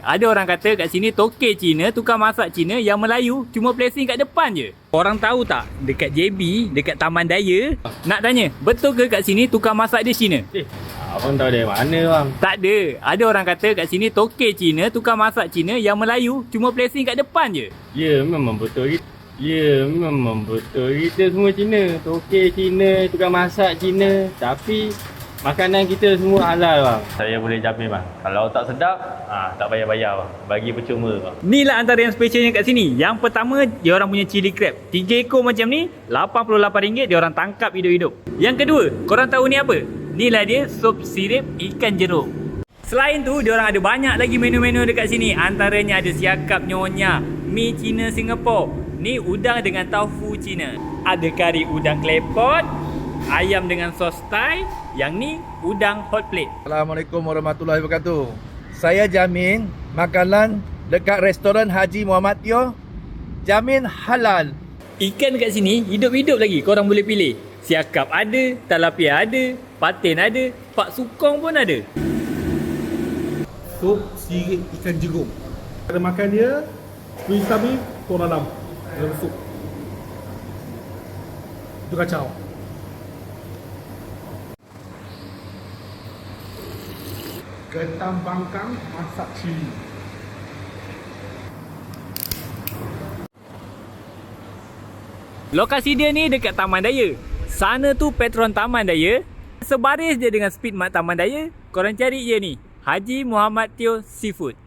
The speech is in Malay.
Ada orang kata kat sini toke Cina, tukang masak Cina yang Melayu cuma placing kat depan je. Korang tahu tak, dekat JB, dekat Taman Daya, nak tanya, betul ke kat sini tukang masak dia Cina? Abang tahu dari mana bang? Tak ada. Ada orang kata kat sini toke Cina, tukang masak Cina yang Melayu cuma placing kat depan je. Ya memang betul. Ya memang betul. Kita semua Cina. Toke Cina, tukang masak Cina. Tapi makanan kita semua halal bang. Saya boleh jamin bang. Kalau tak sedap, tak payah bayar bang. Bagi percuma bang. Ni lah antara yang specialnya kat sini. Yang pertama, dia orang punya chili crab. 3 ekor macam ni, RM88 dia orang tangkap hidup-hidup. Yang kedua, korang tahu ni apa? Ni lah dia sup sirip ikan jeruk. Selain tu, dia orang ada banyak lagi menu-menu dekat sini. Antaranya ada siakap nyonya, mi Cina Singapore. Ni udang dengan taufu Cina. Ada kari udang klepot, ayam dengan sos Thai. Yang ni udang hot plate. Assalamualaikum warahmatullahi wabarakatuh. Saya jamin makanan dekat restoran Haji Muhammad Teo jamin halal. Ikan dekat sini hidup-hidup lagi. Korang boleh pilih. Siakap ada, talapia ada, patin ada, pak sukong pun ada. Sup sirip ikan jeruk. Cara makan dia, kuih hitam ni tuang dalam sup. Itu kacau. Ketam bangkang masak cili. Lokasi dia ni dekat Taman Daya. Sana tu Petron Taman Daya. Sebaris je dengan Speedmart Taman Daya. Korang cari je ni, Haji Muhammad Teo Seafood.